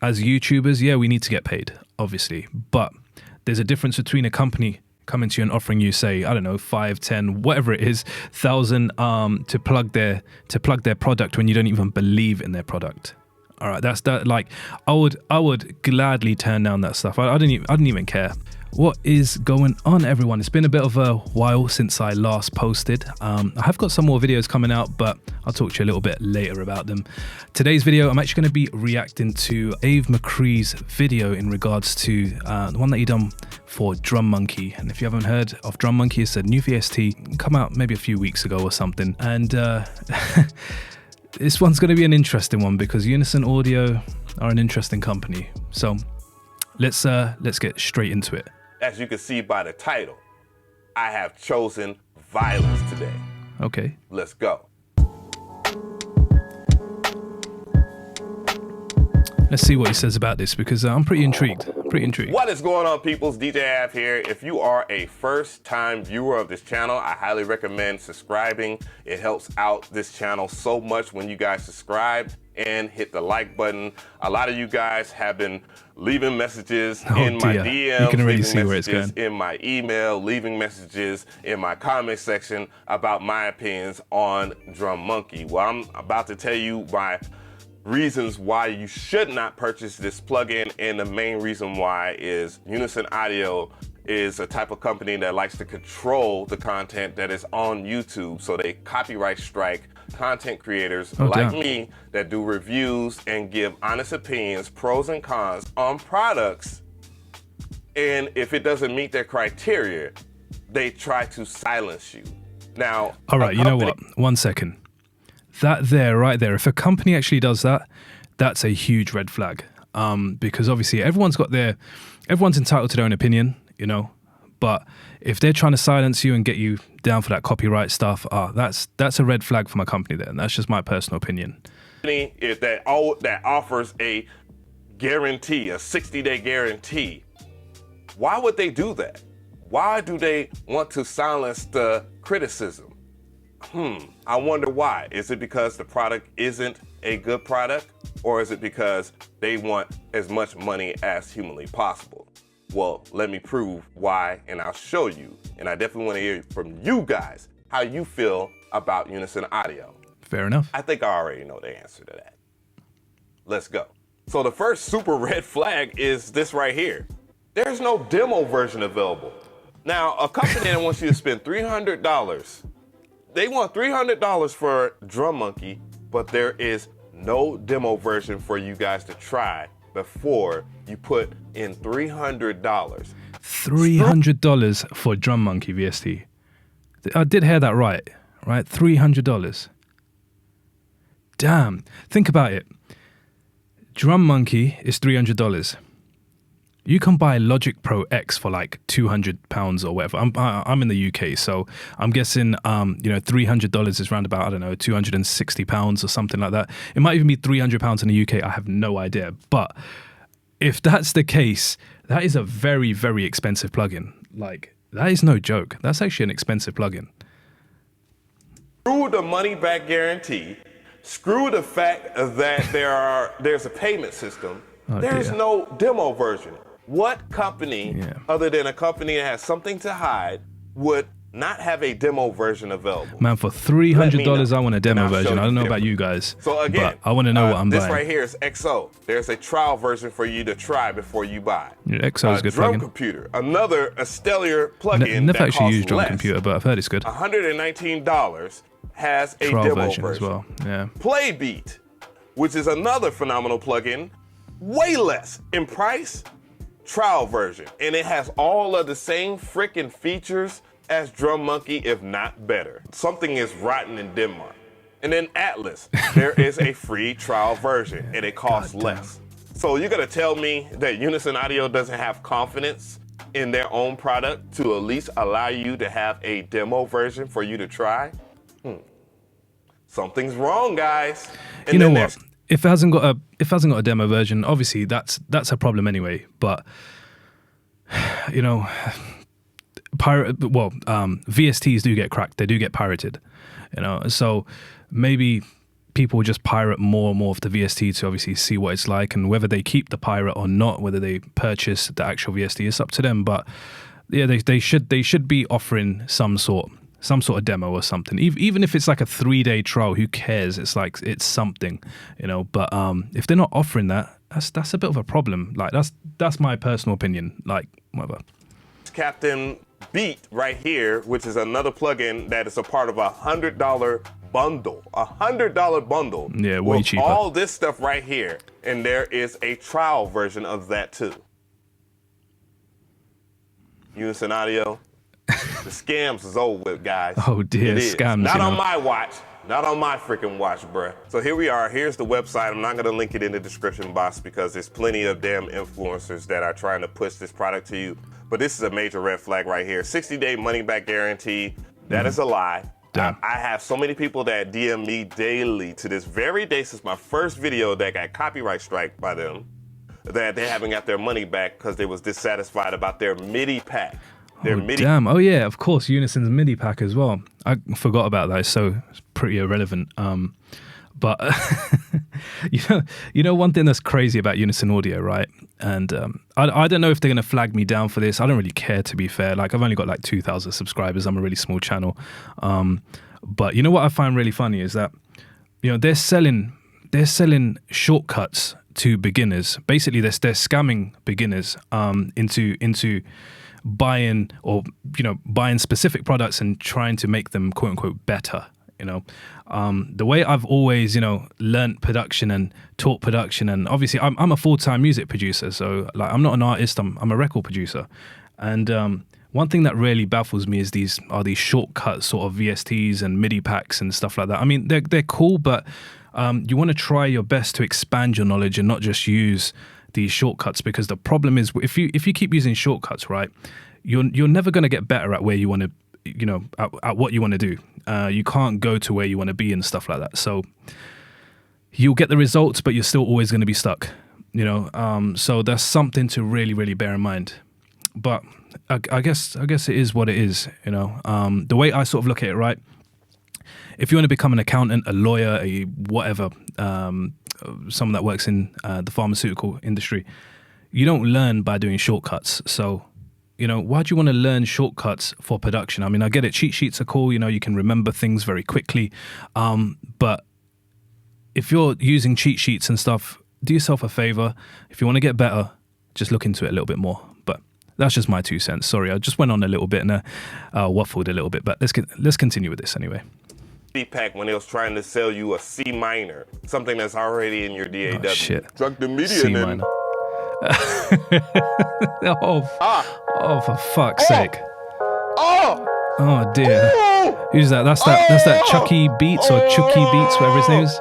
as YouTubers, yeah, we need to get paid, obviously. But there's a difference between a company coming to you and offering you, say, I don't know, 5, 10, whatever it is, thousand to plug their product when you don't even believe in their product. All right, that's that. Like, I would gladly turn down that stuff. I didn't even care. What is going on, everyone? It's been a bit of a while since I last posted. I have got some more videos coming out, but I'll talk to you a little bit later about them. Today's video, I'm actually going to be reacting to Ave Mcree'S video in regards to the one that he done for Drum Monkey. And if you haven't heard of Drum Monkey, it's a new VST, come out maybe a few weeks ago or something. And this one's going to be an interesting one because Unison Audio are an interesting company. So let's get straight into it. As you can see by the title, I have chosen violence today. Okay. Let's go. Let's see what he says about this because I'm pretty intrigued. What is going on, peoples? DJ Av here. If you are a first-time viewer of this channel, I highly recommend subscribing. It helps out this channel so much when you guys subscribe and hit the like button. A lot of you guys have been leaving messages in my DMs, you can already see where it's going. in my email, leaving messages in my comment section about my opinions on Drum Monkey. Well, I'm about to tell you my reasons why you should not purchase this plugin, and the main reason why is Unison Audio is a type of company that likes to control the content that is on YouTube, so they copyright strike content creators like me that do reviews and give honest opinions, pros and cons on products, and if it doesn't meet their criteria, they try to silence you. Now, all right, you know what? 1 second. That there, right there, if a company actually does that, that's a huge red flag. Because obviously everyone's entitled to their own opinion, you know, but if they're trying to silence you and get you down for that copyright stuff, that's a red flag for my company there, and that's just my personal opinion. If that offers a guarantee, a 60-day guarantee, why would they do that? Why do they want to silence the criticism? I wonder why. Is it because the product isn't a good product, or is it because they want as much money as humanly possible? Well, let me prove why, and I'll show you. And I definitely want to hear from you guys how you feel about Unison Audio. Fair enough. I think I already know the answer to that. Let's go. So the first super red flag is this right here. There's no demo version available. Now, a company that wants you to spend $300, they want $300 for Drum Monkey, but there is no demo version for you guys to try before you put in $300. $300 for Drum Monkey VST. I did hear that right? $300. Damn, think about it. Drum Monkey is $300. You can buy Logic Pro X for like £200 or whatever. I'm in the UK, so I'm guessing $300 is around about, I don't know, £260 or something like that. It might even be £300 in the UK. I have no idea. But if that's the case, that is a very, very expensive plugin. Like, that is no joke. That's actually an expensive plugin. Screw the money back guarantee. Screw the fact that there's a payment system. There's no demo version. What company, other than a company that has something to hide, would not have a demo version available? Man, for $300, I want a demo version. I don't know about you guys, so again, but I want to know what I'm buying. This right here is XO. There's a trial version for you to try before you buy. Yeah, XO is a good Drum plugin. Computer, another stellar plugin. Never actually used Drum Computer, but I've heard it's good. $119 has a trial demo version as well. Yeah. Playbeat, which is another phenomenal plugin, way less in price, trial version, and it has all of the same freaking features as Drum Monkey, if not better. Something is rotten in Denmark. And then Atlas, there is a free trial version, and it costs less. So you're gonna tell me that Unison Audio doesn't have confidence in their own product to at least allow you to have a demo version for you to try? Something's wrong, guys. And you know what? If it hasn't got a demo version, obviously that's a problem anyway. But you know, VSTs do get cracked. They do get pirated. You know, so maybe people just pirate more and more of the VST to obviously see what it's like, and whether they keep the pirate or not, whether they purchase the actual VST, is up to them. But yeah, they should be offering some sort of demo or something, even if it's like a 3-day trial. Who cares? It's like, it's something, you know. But if they're not offering that, that's a bit of a problem. Like, that's my personal opinion. Like, whatever. Captain Beat right here, which is another plugin that is a part of $100 bundle, $100 bundle. Yeah, way cheaper. All this stuff right here, and there is a trial version of that too. Unison Audio. The scams is over with, guys. Oh dear, scams. Not on my watch. Not on my freaking watch, bruh. So here we are. Here's the website. I'm not gonna link it in the description box because there's plenty of damn influencers that are trying to push this product to you. But this is a major red flag right here. 60-day money-back guarantee. That is a lie. I have so many people that DM me daily to this very day since my first video that got copyright strike by them, that they haven't got their money back because they was dissatisfied about their MIDI pack. Damn. Oh yeah, of course, Unison's MIDI pack as well. I forgot about that. So it's pretty irrelevant. But you know one thing that's crazy about Unison Audio, right? And I don't know if they're gonna flag me down for this. I don't really care, to be fair. Like, I've only got like 2,000 subscribers. I'm a really small channel. But you know what I find really funny is that, you know, they're selling shortcuts to beginners. Basically, they're scamming beginners into buying, or, you know, buying specific products and trying to make them quote unquote better. You know, the way I've always, you know, learnt production and taught production, and obviously I'm a full-time music producer, so like, I'm not an artist, I'm a record producer. And one thing that really baffles me is these shortcut sort of VSTs and MIDI packs and stuff like that. I mean, they're cool, but you want to try your best to expand your knowledge and not just use these shortcuts, because the problem is, if you keep using shortcuts, right, you're never going to get better at where you want to, you know, at what you want to do. You can't go to where you want to be and stuff like that. So you'll get the results, but you're still always going to be stuck, you know. So that's something to really, really bear in mind. But I guess it is what it is, you know. The way I sort of look at it, right, if you want to become an accountant, a lawyer, a whatever, someone that works in the pharmaceutical industry, you don't learn by doing shortcuts. So, you know, why do you want to learn shortcuts for production? I mean, I get it, cheat sheets are cool, you know, you can remember things very quickly. But if you're using cheat sheets and stuff, do yourself a favor. If you want to get better, just look into it a little bit more. But that's just my 2 cents. Sorry, I just went on a little bit and waffled a little bit, but let's continue with this anyway. Pack when they was trying to sell you a C minor, something that's already in your DAW. Oh, shit. Drug the media C minor. Oh, for fuck's sake. Oh dear. Who's that? That's that Chucky Beats or Chucky Beats, whatever his name is.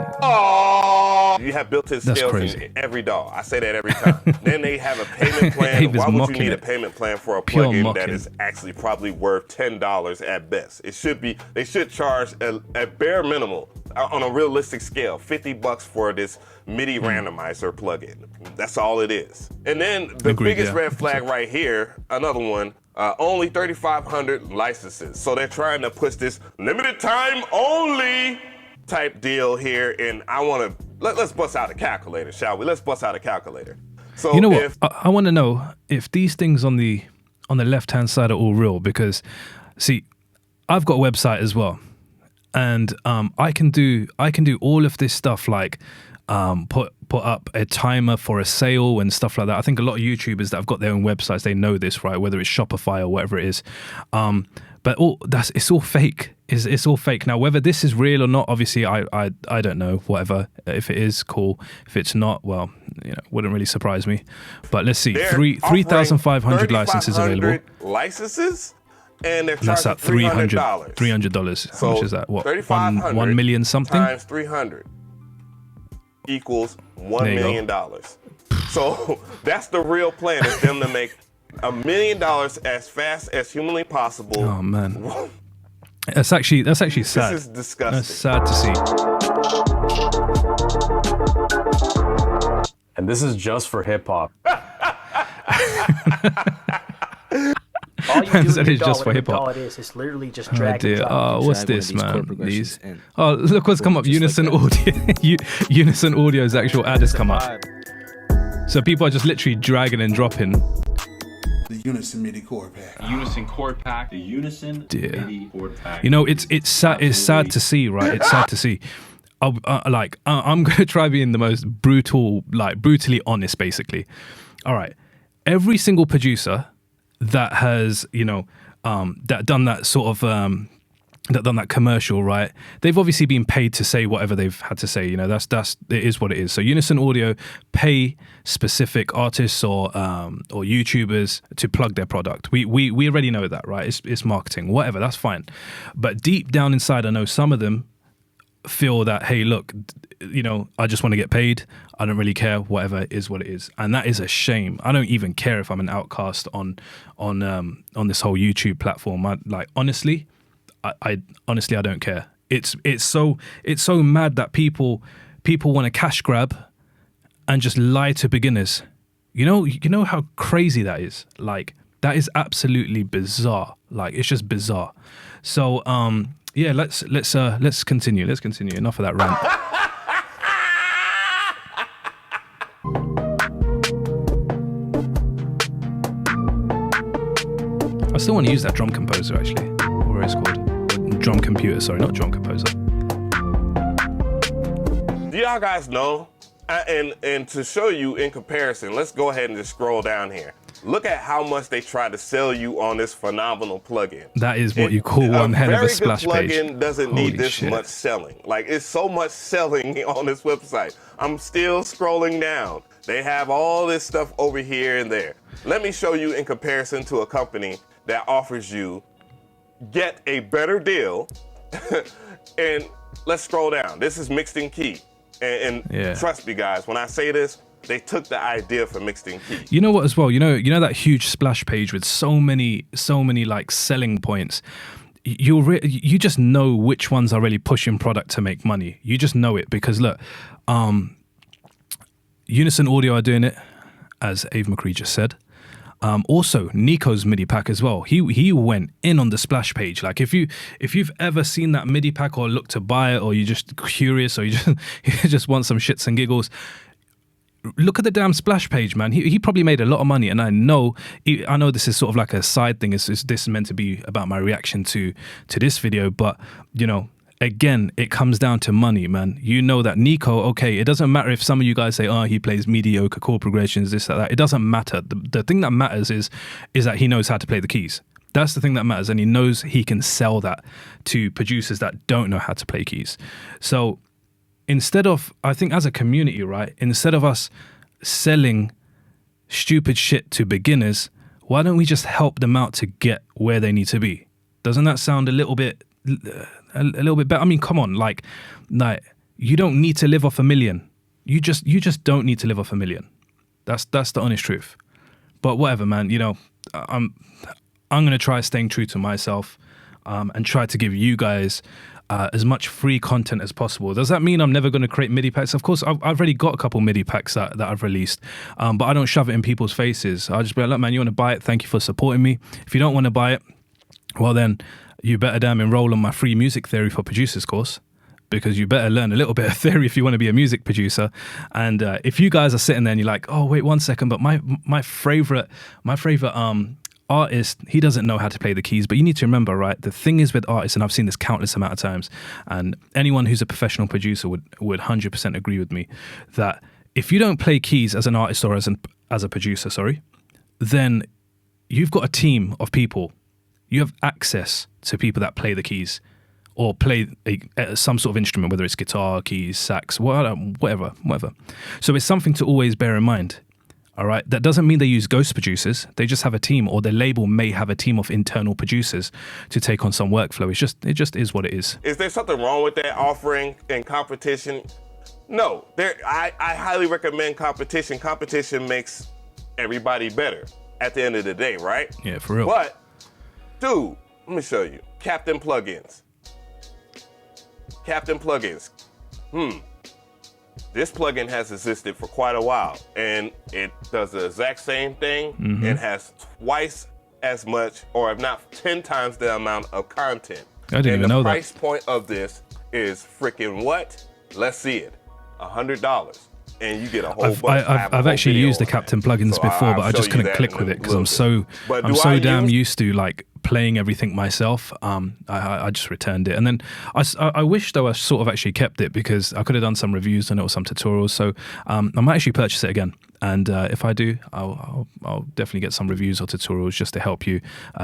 You have built-in scales in every DAW. I say that every time. Then they have a payment plan. Why would you need a payment plan for a plugin that is actually probably worth $10 at best? It should be. They should charge a bare minimal on a realistic scale, $50 for this MIDI randomizer plugin. That's all it is. And then the biggest red flag right here, another one. Only 3,500 licenses. So they're trying to push this limited time only type deal here, and I want to let's bust out a calculator, shall we? Let's bust out a calculator. So you know what? I want to know if these things on the left-hand side are all real, because see, I've got a website as well, and I can do all of this stuff, like put up a timer for a sale and stuff like that. I think a lot of YouTubers that have got their own websites, they know this, right? Whether it's Shopify or whatever it is. But it's all fake. It's all fake. Now, whether this is real or not, obviously, I don't know. Whatever. If it is, cool. If it's not, well, you know, wouldn't really surprise me. But let's see. 3,500 licenses available. Licenses, and they're charging that's at $300. $300. So how much is that? What? 3,500 1 million something times 300 equals $1 million. So that's the real plan, is them to make $1 million as fast as humanly possible. Oh man, that's actually sad. This is disgusting. That's sad to see. And this is just for hip hop. All you Man do said in it's your just DAW, for whatever hip-hop. DAW it is, it's literally just Oh drag and dear. drop. Oh, what's drag one of this, these chord man? progressions in. Oh, look what's come up. Boom, just Unison like Audio. Unison Audio's actual ad has come up. So people are just literally dragging and dropping. The Unison MIDI chord pack. Unison chord pack. The Unison Dear. MIDI chord pack. You know, it's sad. It's sad to see, right? It's sad to see. I'm gonna try being the most brutally honest, basically. All right, every single producer that has, that done that sort of that done that commercial, right? They've obviously been paid to say whatever they've had to say. That's it is what it is. So Unison Audio pay specific artists or YouTubers to plug their product. We already know that, right? It's marketing, whatever. That's fine. But deep down inside, I know some of them feel that, hey, look, I just want to get paid. I don't really care. Whatever is what it is, and that is a shame. I don't even care if I'm an outcast on this whole YouTube platform. I honestly I don't care. It's so mad that people want to cash grab and just lie to beginners. You know how crazy that is. Like, that is absolutely bizarre. Like, it's just bizarre. So yeah, let's continue. Let's continue. Enough of that rant. I still want to use that drum composer, actually. What it's called? Drum computer, sorry, not drum composer. Do y'all guys know? And to show you in comparison, let's go ahead and just scroll down here. Look at how much they try to sell you on this phenomenal plugin. That is what you call one hell of a splash page. A very good plugin doesn't Holy need this shit. much selling. Like, it's so much selling on this website. I'm still scrolling down. They have all this stuff over here and there. Let me show you in comparison to a company that offers you get a better deal. And let's scroll down. This is Mixed in Key. And Yeah. Trust me, guys, when I say this, they took the idea for Mixed in Key. You know what as well? You know that huge splash page with so many like selling points. You just know which ones are really pushing product to make money. You just know it because look, Unison Audio are doing it, as Ave Mcree just said. Also, Nico's MIDI pack as well. He went in on the splash page. Like, if you've ever seen that MIDI pack or looked to buy it, or you're just curious, or you just want some shits and giggles, look at the damn splash page, man. He probably made a lot of money, and I know this is sort of like a side thing. This is meant to be about my reaction to this video, but again, it comes down to money, man. You know that Nico, okay, it doesn't matter if some of you guys say, oh, he plays mediocre chord progressions, this, that. It doesn't matter. The thing that matters is that he knows how to play the keys. That's the thing that matters, and he knows he can sell that to producers that don't know how to play keys. So instead of, I think as a community, right, instead of us selling stupid shit to beginners, why don't we just help them out to get where they need to be? Doesn't that sound a little bit better? I mean, come on, like you don't need to live off $1 million. You just don't need to live off $1 million. That's the honest truth. But whatever, man. I'm gonna try staying true to myself, and try to give you guys as much free content as possible. Does that mean I'm never going to create MIDI packs? Of course, I've already got a couple MIDI packs that I've released, but I don't shove it in people's faces. I'll just be like, look, man, you want to buy it? Thank you for supporting me. If you don't want to buy it, well then, you better damn enroll on my free music theory for producers course, because you better learn a little bit of theory if you want to be a music producer. And if you guys are sitting there and you're like, oh, wait 1 second, but my favorite artist, he doesn't know how to play the keys. But you need to remember, right, the thing is with artists, and I've seen this countless amount of times, and anyone who's a professional producer would 100% agree with me, that if you don't play keys as an artist or as a producer, then you've got a team of people. You have access to people that play the keys or play some sort of instrument, whether it's guitar, keys, sax, whatever. So it's something to always bear in mind. All right, that doesn't mean they use ghost producers. They just have a team, or their label may have a team of internal producers to take on some workflow. It just is what it is. Is there something wrong with that offering in competition? No, I highly recommend competition. Competition makes everybody better at the end of the day, right? Yeah, for real. But, dude, let me show you. Captain Plugins. This plugin has existed for quite a while, and it does the exact same thing. Mm-hmm. It has twice as much, or if not 10 times the amount of content. I didn't even know that. The price point of this is freaking what? Let's see it. $100. And you get a whole bunch. I've actually used the Captain plugins before, but I just couldn't click with it because I'm so damn used to like playing everything myself. I just returned it, and then I wish though I sort of actually kept it because I could have done some reviews on it or some tutorials. So I might actually purchase it again, and if I do, I'll definitely get some reviews or tutorials just to help you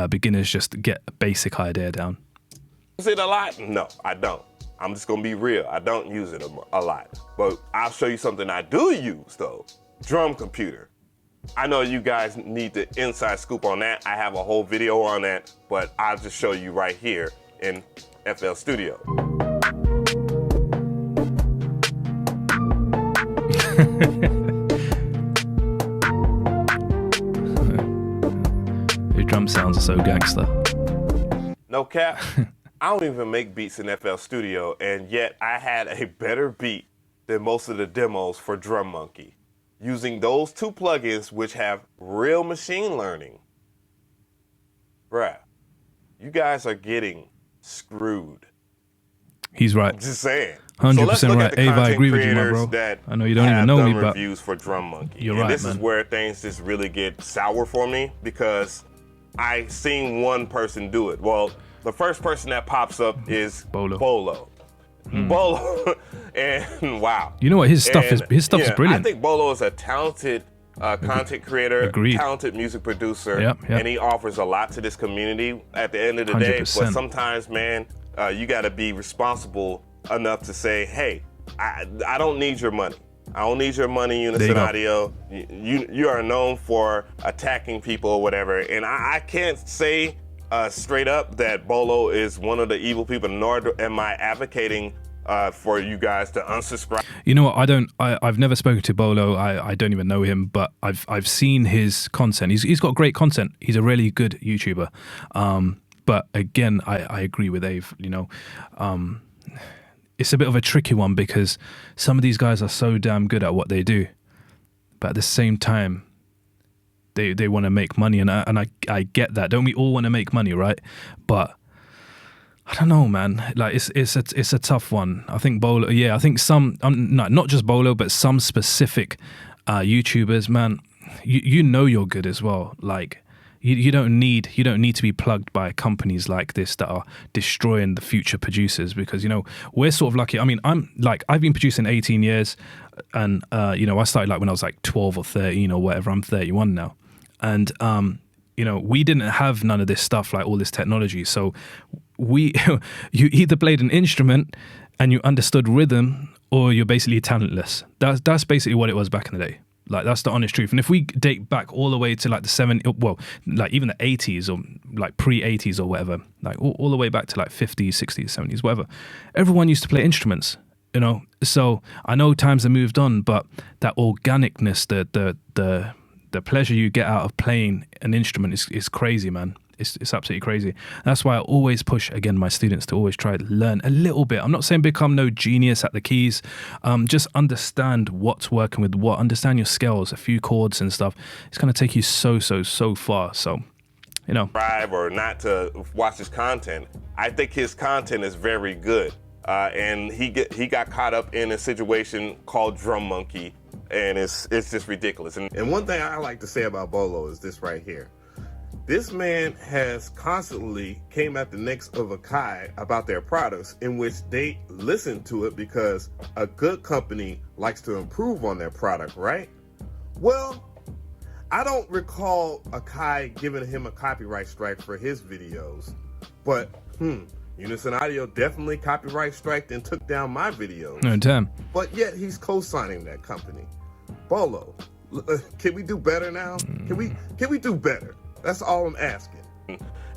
beginners just get a basic idea down. Is it a lot? No, I don't. I'm just gonna be real. I don't use it a lot, but I'll show you something I do use though. Drum computer. I know you guys need the inside scoop on that. I have a whole video on that, but I'll just show you right here in FL Studio. Your drum sounds are so gangster. No cap. I don't even make beats in FL Studio, and yet I had a better beat than most of the demos for Drum Monkey. Using those two plugins, which have real machine learning. Bruh, you guys are getting screwed. He's right. I'm just saying. 100% right. Ave, I agree with you, my bro. I know you don't even know me, but reviews for Drum Monkey. You're right, man. This is where things just really get sour for me because I seen one person do it. Well, the first person that pops up is Bolo. Bolo, and wow. You know what? His stuff is brilliant. I think Bolo is a talented content creator, talented music producer, and he offers a lot to this community at the end of the 100%. Day. But sometimes, man, you got to be responsible enough to say, hey, I don't need your money. I don't need your money, Unison Audio. You are known for attacking people or whatever, and I can't say straight up that Bolo is one of the evil people, nor am I advocating for you guys to unsubscribe. You know what? I've never spoken to Bolo. I don't even know him, but I've seen his content. He's got great content. He's a really good YouTuber. But again, I agree with Ave. You know, it's a bit of a tricky one because some of these guys are so damn good at what they do, but at the same time, they want to make money, and I get that. Don't we all want to make money, right? But I don't know, man. Like it's a tough one. I think Bolo. Yeah, I think some not just Bolo, but some specific YouTubers, man. You know you're good as well. Like you don't need to be plugged by companies like this that are destroying the future producers, because you know we're sort of lucky. I mean, I've been producing 18 years, and you know I started like when I was like 12 or 13 or whatever. I'm 31 now. And, you know, we didn't have none of this stuff, like all this technology. So you either played an instrument and you understood rhythm, or you're basically talentless. That's basically what it was back in the day. Like, that's the honest truth. And if we date back all the way to like the 70s, well, like even the 80s or like pre-80s or whatever, like all the way back to like 50s, 60s, 70s, whatever, everyone used to play instruments, you know? So I know times have moved on, but that organicness, the pleasure you get out of playing an instrument is crazy, man. It's absolutely crazy. That's why I always push, again, my students to always try to learn a little bit. I'm not saying become no genius at the keys. Just understand what's working with what. Understand your scales, a few chords and stuff. It's going to take you so far. So, you know. Or not to watch his content. I think his content is very good. And he got caught up in a situation called Drum Monkey. And it's just ridiculous. And one thing I like to say about Bolo is this right here. This man has constantly came at the necks of Akai about their products, in which they listen to it because a good company likes to improve on their product, right? Well, I don't recall Akai giving him a copyright strike for his videos, but Unison Audio definitely copyright striked and took down my videos. No, damn. But yet he's co-signing that company. Bolo, can we do better now? Can we do better? That's all I'm asking.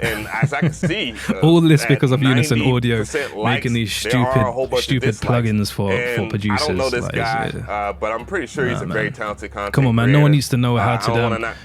And as I can see, all this because of Unison Audio making these stupid plugins for producers. I don't know this guy, but I'm pretty sure he's a very talented content Come on, man. creator. No one needs to know how to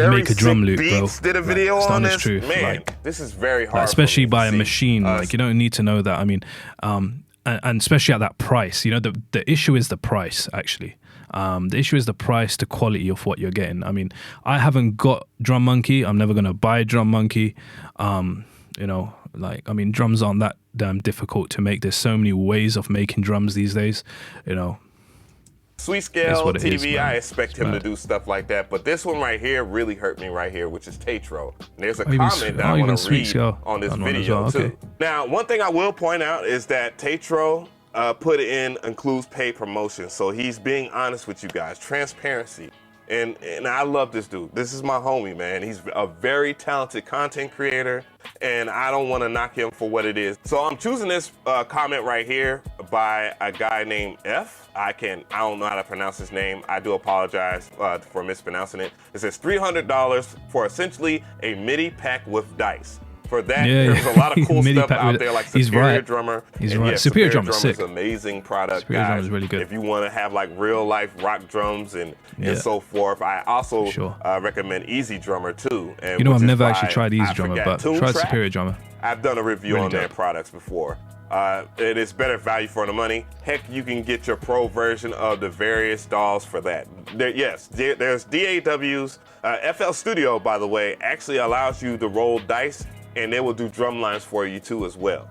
make a drum loop, bro. Did a video on this. Truth. Man, like, this is very hard. Especially by a machine. Like you don't need to know that. I mean, and especially at that price. You know, the issue is the price, actually. The issue is the price, the quality of what you're getting. I mean, I haven't got Drum Monkey. I'm never gonna buy Drum Monkey. You know, like, I mean, drums aren't that damn difficult to make. There's so many ways of making drums these days. You know. Sweet Scale what it TV, is, I expect him to do stuff like that, but this one right here really hurt me right here, which is Tatro. There's a comment that I want to read on this video too. Now, one thing I will point out is that Tatro includes paid promotion, so he's being honest with you guys, transparency. And I love this dude. This is my homie, man. He's a very talented content creator, and I don't want to knock him for what it is. So I'm choosing this comment right here by a guy named F. I don't know how to pronounce his name. I do apologize for mispronouncing it. It says $300 for essentially a MIDI pack with dice. For that, there's a lot of cool stuff out there, like Superior Drummer. He's right. Superior Drummer's sick. Is an amazing product, Superior guys. Drummer's really good. If you want to have like real life rock drums and so forth, I also recommend Easy Drummer too. And you know, I've never actually tried Easy Drummer, but tried Superior Drummer. I've done a review on their products before. It is better value for the money. Heck, you can get your pro version of the various DAWs for that. There's DAWs. FL Studio, by the way, actually allows you to roll dice, and they will do drum lines for you too as well.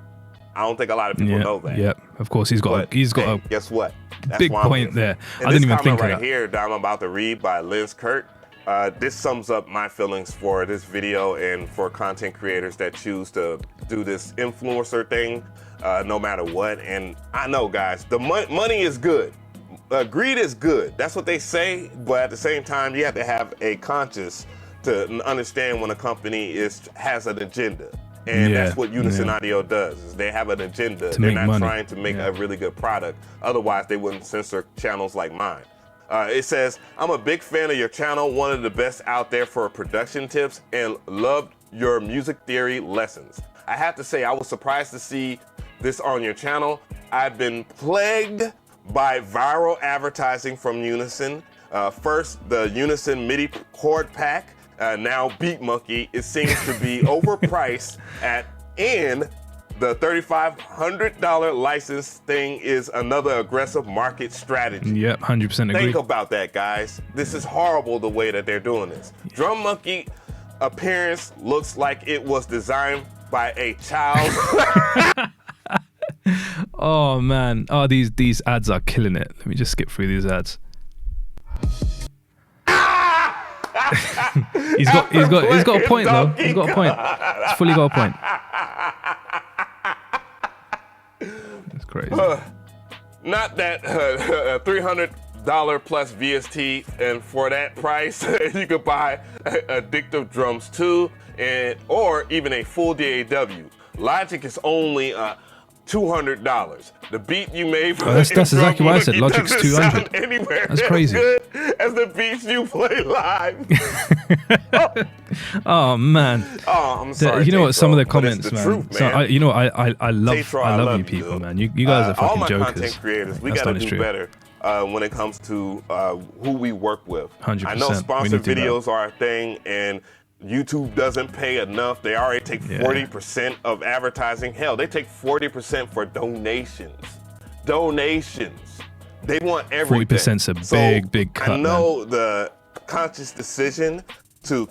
I don't think a lot of people know that. Yep, of course guess what? That's big point there. And I didn't even think of that. Right here that I'm about to read by Liz Kurt. This sums up my feelings for this video and for content creators that choose to do this influencer thing, no matter what. And I know, guys, the money is good. Greed is good. That's what they say. But at the same time, you have to have a conscience to understand when a company has an agenda. And that's what Unison Audio does, is they have an agenda. They're not trying to make a really good product. Otherwise, they wouldn't censor channels like mine. It says, I'm a big fan of your channel, one of the best out there for production tips, and loved your music theory lessons. I have to say, I was surprised to see this on your channel. I've been plagued by viral advertising from Unison. First, the Unison MIDI chord pack. Now Beat Monkey, it seems to be overpriced and the $3,500 license thing is another aggressive market strategy. Yep, 100% agree. Think about that, guys. This is horrible the way that they're doing this. Drum Monkey appearance looks like it was designed by a child. Oh man, these ads are killing it. Let me just skip through these ads. he's got a point though. He's got a point. He's fully got a point. That's crazy. Not that $300 plus VST, and for that price, you could buy Addictive Drums 2 or even a full DAW. Logic is only $200. The beat you made for that's exactly what I said. Logic's $200. Anywhere that's crazy. As good as the beats you play live. Oh man. Oh, I'm sorry. You know what? Some of the comments, the man. truth, man. I love you people, man. You guys are fucking all my jokers. Content creators, we gotta do better when it comes to who we work with. 100%. I know sponsored videos are a thing, and YouTube doesn't pay enough. They already take 40% of advertising. Hell, they take 40% for donations. They want everything. 40%'s a big cut. I know the conscious decision to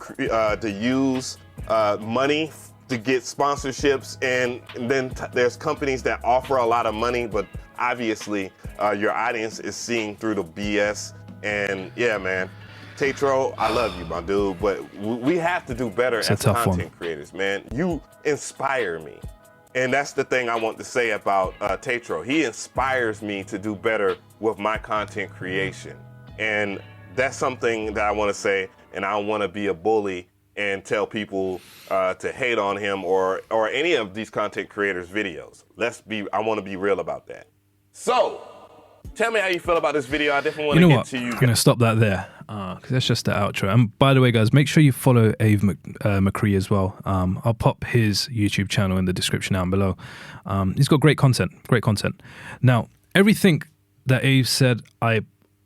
use money to get sponsorships, and then there's companies that offer a lot of money, but obviously your audience is seeing through the BS. And yeah, man. Tatro, I love you, my dude, but we have to do better as content creators, man. You inspire me. And that's the thing I want to say about Tatro. He inspires me to do better with my content creation. And that's something that I want to say, and I don't want to be a bully and tell people to hate on him or any of these content creators' videos. I want to be real about that. So, tell me how you feel about this video. I definitely want to get to you. I'm going to stop that there because that's just the outro. And by the way, guys, make sure you follow Ave Mcree as well. I'll pop his YouTube channel in the description down below. He's got great content. Now, everything that Ave said, I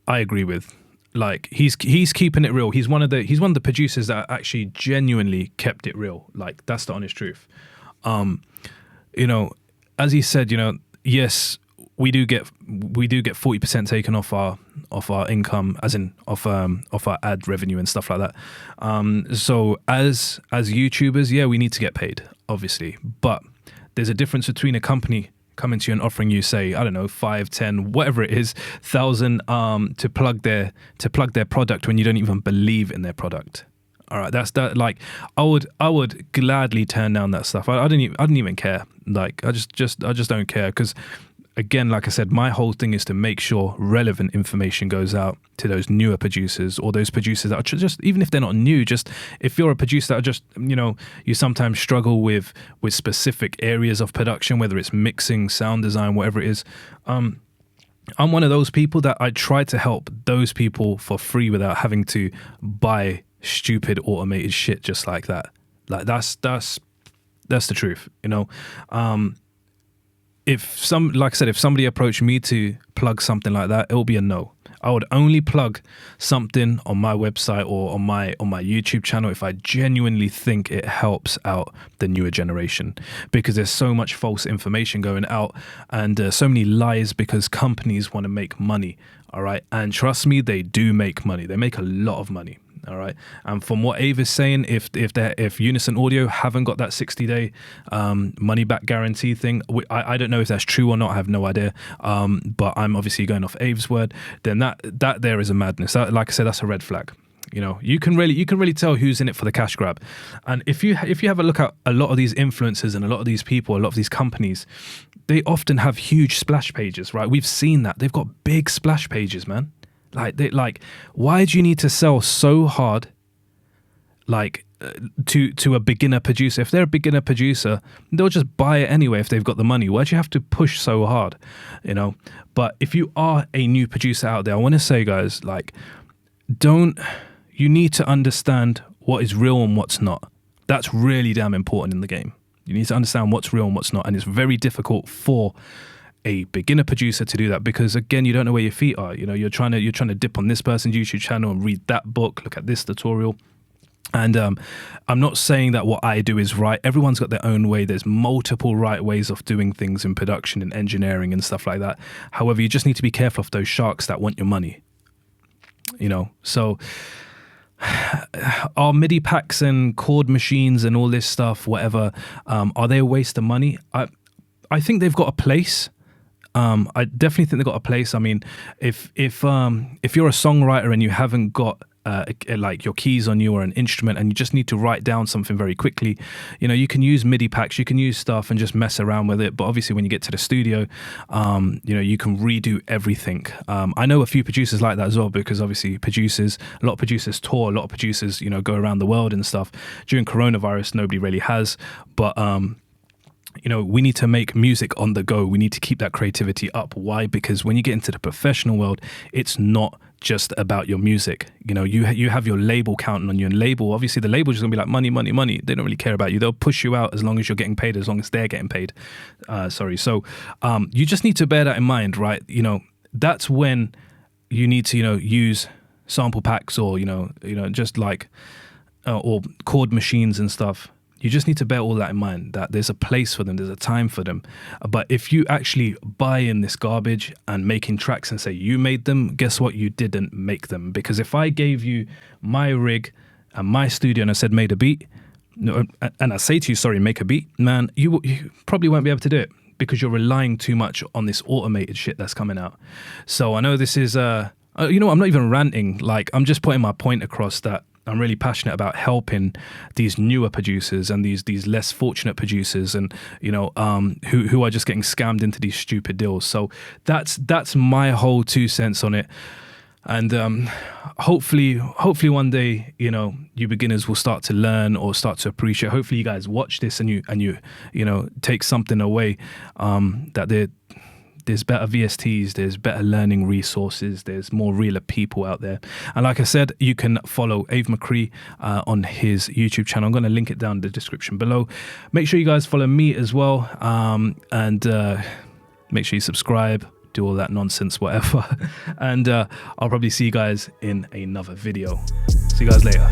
agree with. Like he's keeping it real. He's one of the producers that actually genuinely kept it real. Like that's the honest truth. You know, as he said, you know, yes, we do get 40% taken off our income, as in off our ad revenue and stuff like that. So as YouTubers, yeah, we need to get paid, obviously, but there's a difference between a company coming to you and offering you, say, I don't know, 5, 10, whatever it is, thousand to plug their product when you don't even believe in their product. All right, that's that. Like, I would gladly turn down that stuff. I didn't even care. Like, I just don't care, because again, like I said, my whole thing is to make sure relevant information goes out to those newer producers, or those producers that are just, even if they're not new, just if you're a producer that are just, you sometimes struggle with specific areas of production, whether it's mixing, sound design, whatever it is. I'm one of those people that I try to help those people for free without having to buy stupid automated shit just like that. Like that's the truth, like I said, if somebody approached me to plug something like that, it'll be a no. I would only plug something on my website or on my YouTube channel if I genuinely think it helps out the newer generation, because there's so much false information going out, and so many lies, because companies want to make money. All right, and trust me, they do make money. They make a lot of money. All right, and from what Ave is saying, if Unison Audio haven't got that 60-day money back guarantee thing, I don't know if that's true or not. I have no idea. But I'm obviously going off Ave's word. Then that there is a madness. Like I said, that's a red flag. You can really tell who's in it for the cash grab. And if you have a look at a lot of these influencers and a lot of these people, a lot of these companies, they often have huge splash pages, right? We've seen that. They've got big splash pages, man. Why do you need to sell so hard, to a beginner producer? If they're a beginner producer, they'll just buy it anyway if they've got the money. Why do you have to push so hard, But if you are a new producer out there, I want to say, guys, you need to understand what is real and what's not. That's really damn important in the game. You need to understand what's real and what's not, and it's very difficult for a beginner producer to do that, because again, you don't know where your feet are. You're trying to dip on this person's YouTube channel and read that book, look at this tutorial. And I'm not saying that what I do is right. Everyone's got their own way. There's multiple right ways of doing things in production and engineering and stuff like that. However, you just need to be careful of those sharks that want your money. So are MIDI packs and chord machines and all this stuff, whatever, are they a waste of money? I think they've got a place. I definitely think they've got a place. I mean, if you're a songwriter and you haven't got like your keys on you or an instrument, and you just need to write down something very quickly, you can use MIDI packs, you can use stuff and just mess around with it. But obviously when you get to the studio, you can redo everything. I know a few producers like that as well, because obviously a lot of producers tour, a lot of producers, go around the world and stuff. During coronavirus, nobody really has, but we need to make music on the go. We need to keep that creativity up. Why? Because when you get into the professional world, it's not just about your music. You have your label counting on you, and obviously the label is going to be like money, money, money. They don't really care about you. They'll push you out as long as you're getting paid, as long as they're getting paid. So you just need to bear that in mind, right? That's when you need to, use sample packs or, just like, or chord machines and stuff. You just need to bear all that in mind, that there's a place for them, there's a time for them. But if you actually buy in this garbage and making tracks and say you made them, guess what? You didn't make them. Because if I gave you my rig and my studio and I said made a beat, and I say to you, sorry, make a beat, man, you probably won't be able to do it, because you're relying too much on this automated shit that's coming out. So I know this is, I'm not even ranting. I'm just putting my point across, that I'm really passionate about helping these newer producers and these less fortunate producers, and who are just getting scammed into these stupid deals. So that's my whole 2 cents on it. And hopefully one day, you beginners will start to learn or start to appreciate. Hopefully you guys watch this and you take something away, that there's better VSTs, there's better learning resources, there's more realer people out there. And like I said, you can follow Ave Mcree on his YouTube channel. I'm going to link it down in the description below. Make sure you guys follow me as well, and make sure you subscribe, do all that nonsense, whatever. And I'll probably see you guys in another video. See you guys later.